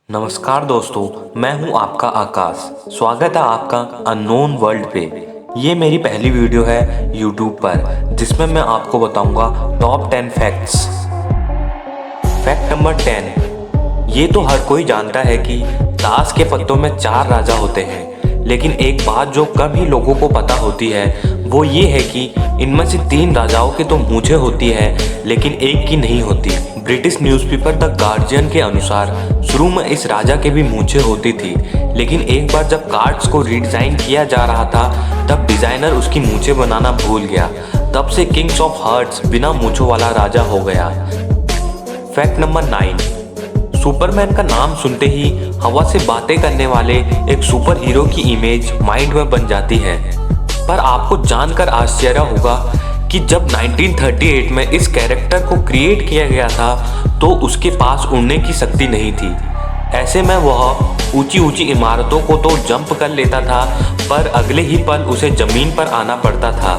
नमस्कार दोस्तों, मैं हूं आपका आकाश। स्वागत है आपका अननोन वर्ल्ड पे। ये मेरी पहली वीडियो है यूट्यूब पर जिसमें मैं आपको बताऊंगा टॉप 10 फैक्ट्स। Fact number 10। ये तो हर कोई जानता है कि ताश के पत्तों में 4 राजा होते हैं, लेकिन एक बात जो कम ही लोगों को पता होती है वो ये है कि इनमें से 3 राजाओं की तो मूंछें होती है लेकिन एक की नहीं होती। ब्रिटिश न्यूज़पेपर द गार्जियन के अनुसार शुरू में इस राजा के भी मूंछें होती थी, लेकिन एक बार जब कार्ड्स को रीडिज़ाइन किया जा रहा था तब डिज़ाइनर उसकी मूंछें बनाना भूल गया। तब से किंग्स ऑफ हार्ट्स बिना मूंछों वाला राजा हो गया। Fact number 9। सुपरमैन का नाम सुनते ही हवा से बातें करने वाले एक सुपर हीरो की इमेज माइंड में बन जाती है, पर आपको जानकर आश्चर्य होगा कि जब 1938 में इस कैरेक्टर को क्रिएट किया गया था तो उसके पास उड़ने की शक्ति नहीं थी। ऐसे में वह ऊंची ऊंची इमारतों को तो जंप कर लेता था, पर अगले ही पल उसे जमीन पर आना पड़ता था।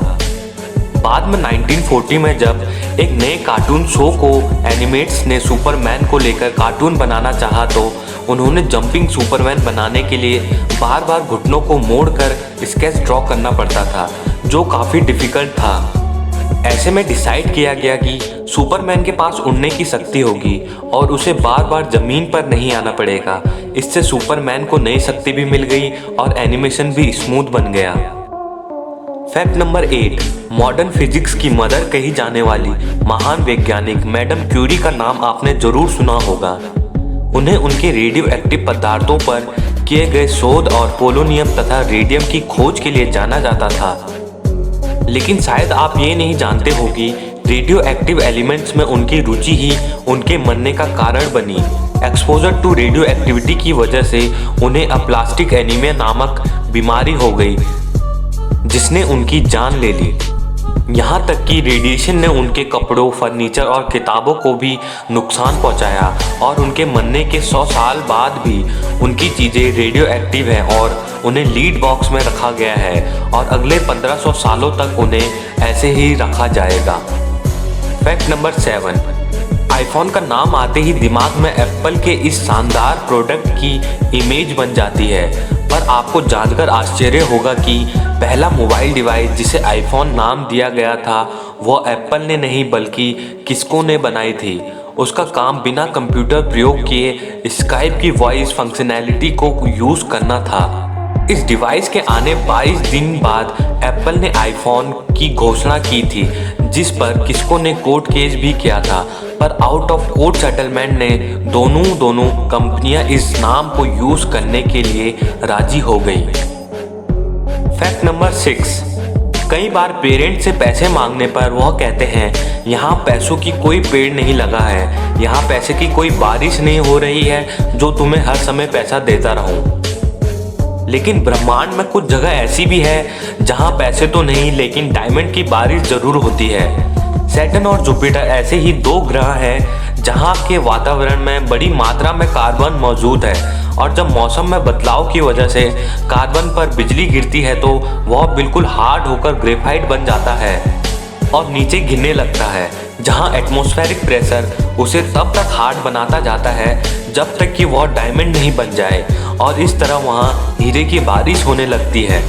बाद में 1940 में जब एक नए कार्टून शो को एनिमेट्स ने सुपरमैन को लेकर कार्टून बनाना चाहा तो उन्होंने जंपिंग सुपरमैन बनाने के लिए बार बार घुटनों को मोड़कर स्केच ड्रॉ करना पड़ता था, जो काफ़ी डिफिकल्ट था। ऐसे में डिसाइड किया गया कि सुपरमैन के पास उड़ने की शक्ति होगी और उसे बार बार ज़मीन पर नहीं आना पड़ेगा। इससे सुपरमैन को नई शक्ति भी मिल गई और एनिमेशन भी स्मूथ बन गया। Fact number 8। मॉडर्न फिजिक्स की मदर कही जाने वाली महान वैज्ञानिक मैडम क्यूरी का नाम आपने जरूर सुना होगा। उन्हें उनके रेडियो एक्टिव पदार्थों पर किए गए शोध और पोलोनियम तथा रेडियम की खोज के लिए जाना जाता था, लेकिन शायद आप ये नहीं जानते हो कि रेडियो एक्टिव एलिमेंट्स में उनकी रुचि ही उनके मरने का कारण बनी। एक्सपोजर टू रेडियो एक्टिविटी की वजह से उन्हें अप्लास्टिक एनीमिया नामक बीमारी हो गई जिसने उनकी जान ले ली। यहाँ तक कि रेडिएशन ने उनके कपड़ों, फर्नीचर और किताबों को भी नुकसान पहुँचाया और उनके मरने के 100 साल बाद भी उनकी चीज़ें रेडियो एक्टिव हैं और उन्हें लीड बॉक्स में रखा गया है और अगले 1500 सालों तक उन्हें ऐसे ही रखा जाएगा। Fact number 7। आईफोन का नाम आते ही दिमाग में एप्पल के इस शानदार प्रोडक्ट की इमेज बन जाती है, पर आपको जानकर आश्चर्य होगा कि पहला मोबाइल डिवाइस जिसे आईफोन नाम दिया गया था वो एप्पल ने नहीं बल्कि किस्को ने बनाई थी। उसका काम बिना कंप्यूटर प्रयोग किए स्काइप की वॉइस फंक्शनैलिटी को यूज़ करना था। इस डिवाइस के आने 22 दिन बाद एप्पल ने आईफोन की घोषणा की थी, जिस पर किस्को ने कोर्ट केस भी किया था, पर आउट ऑफ कोर्ट सेटलमेंट ने दोनों कंपनियां इस नाम को यूज़ करने के लिए राजी हो गई। Fact number 6। कई बार पेरेंट्स से पैसे मांगने पर वह कहते हैं यहाँ पैसों की कोई पेड़ नहीं लगा है, यहाँ पैसे की कोई बारिश नहीं हो रही है जो तुम्हें हर समय पैसा देता रहूं। लेकिन ब्रह्मांड में कुछ जगह ऐसी भी है जहां पैसे तो नहीं लेकिन डायमंड की बारिश जरूर होती है। सैटर्न और जुपिटर ऐसे ही 2 ग्रह हैं जहां के वातावरण में बड़ी मात्रा में कार्बन मौजूद है और जब मौसम में बदलाव की वजह से कार्बन पर बिजली गिरती है तो वह बिल्कुल हार्ड होकर ग्रेफाइट बन जाता है और नीचे गिरने लगता है, जहां एटमॉस्फेरिक प्रेशर उसे तब तक हार्ड बनाता जाता है जब तक कि वह डायमंड नहीं बन जाए और इस तरह वहां हीरे की बारिश होने लगती है।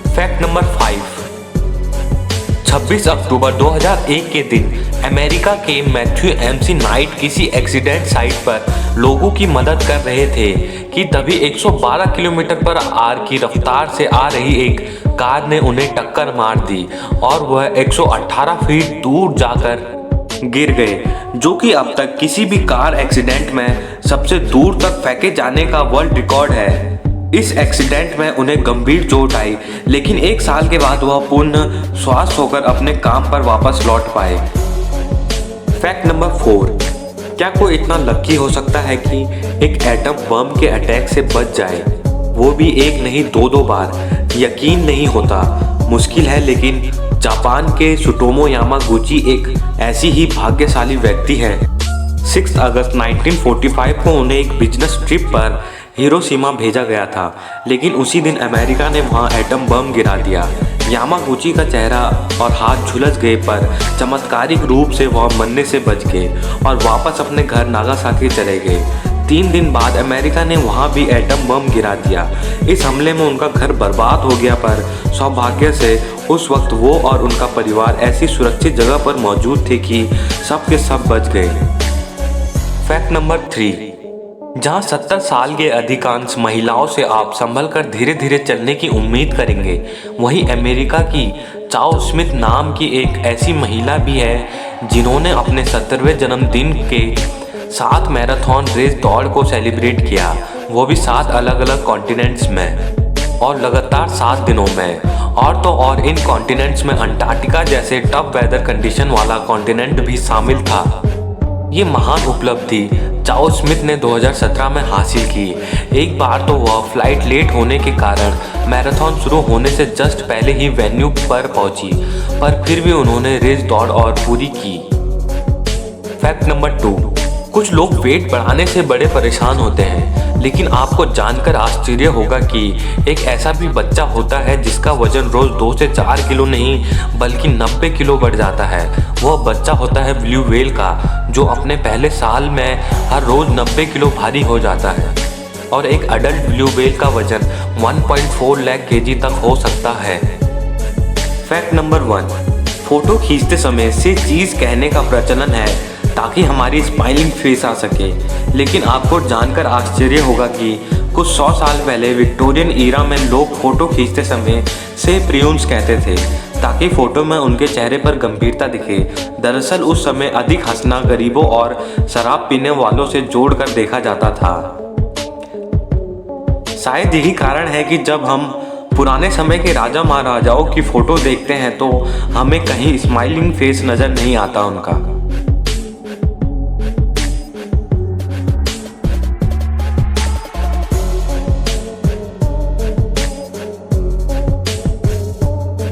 Fact number 5। 26 अक्टूबर 2001 के दिन अमेरिका के मैथ्यू एमसी नाइट किसी एक्सीडेंट साइट पर लोगों की मदद कर रहे थे कि तभी 112 किलोमीटर पर आर की रफ्तार से आ रही एक कार ने उन्हें टक्कर मार दी और वह 118 फीट दूर जाकर गिर गए, जो कि अब तक किसी भी कार एक्सीडेंट में सबसे दूर तक फेंके जाने का वर्ल्ड रिकॉर्ड है। इस एक्सीडेंट में उन्हें गंभीर चोट आई, लेकिन 1 साल के बाद वह पूर्ण स्वस्थ होकर अपने काम पर वापस लौट पाए। Fact number 4। क्या कोई इतना लकी हो सकता है कि एक एटम बम के अटैक से बच जाए, वो भी एक नहीं 2 बार? यकीन नहीं होता, मुश्किल है, लेकिन जापान के सुटोमो यामागुची एक ऐसी ही भाग्यशाली व्यक्ति है। 6 अगस्त 1945 को उन्हें एक बिजनेस ट्रिप पर हिरोशिमा भेजा गया था, लेकिन उसी दिन अमेरिका ने वहां एटम बम गिरा दिया। यामागुची का चेहरा और हाथ झुलस गए, पर चमत्कारिक रूप से वह मरने से बच गए और वापस अपने घर नागासाकी चले गए। 3 दिन बाद अमेरिका ने वहां भी एटम बम गिरा दिया। इस हमले में उनका घर बर्बाद हो गया, पर सौभाग्य से उस वक्त वो और उनका परिवार ऐसी सुरक्षित जगह पर मौजूद थे कि सब के सब बच गए। फैक्ट नंबर 3, जहां 70 साल के अधिकांश महिलाओं से आप संभल कर धीरे धीरे चलने की उम्मीद करेंगे, वहीं अमेरिका की चाओ स्मिथ नाम की एक ऐसी महिला भी है जिन्होंने अपने 70वें जन्मदिन के 7 मैराथन रेस दौड़ को सेलिब्रेट किया, वो भी 7 अलग अलग कॉन्टिनेंट्स में और लगातार 7 दिनों में। और तो और इन कॉन्टिनेंट्स में अंटार्कटिका जैसे टफ वेदर कंडीशन वाला कॉन्टिनेंट भी शामिल था। ये महान उपलब्धि चाओ स्मिथ ने 2017 में हासिल की। एक बार तो वह फ्लाइट लेट होने के कारण मैराथन शुरू होने से जस्ट पहले ही वेन्यू पर पहुंची, पर फिर भी उन्होंने रेस दौड़ और पूरी की। फैक्ट नंबर 2, कुछ लोग वेट बढ़ाने से बड़े परेशान होते हैं, लेकिन आपको जानकर आश्चर्य होगा कि एक ऐसा भी बच्चा होता है जिसका वजन रोज 2 से 4 किलो नहीं बल्कि 90 किलो बढ़ जाता है। वह बच्चा होता है ब्लू व्हेल का, जो अपने पहले साल में हर रोज 90 किलो भारी हो जाता है। और एक अडल्ट ब्लू व्हेल का वजन 1.4 लाख केजी तक हो सकता है। फैक्ट नंबर 1, फोटो खींचते समय से चीज़ कहने का प्रचलन है ताकि हमारी स्माइलिंग फेस आ सके, लेकिन आपको जानकर आश्चर्य होगा कि कुछ 100 साल पहले विक्टोरियन ईरा में लोग फोटो खींचते समय से प्रियून्स कहते थे ताकि फोटो में उनके चेहरे पर गंभीरता दिखे। दरअसल उस समय अधिक हंसना गरीबों और शराब पीने वालों से जोड़कर देखा जाता था। शायद यही कारण है कि जब हम पुराने समय के राजा महाराजाओं की फोटो देखते हैं तो हमें कहीं स्माइलिंग फेस नज़र नहीं आता उनका।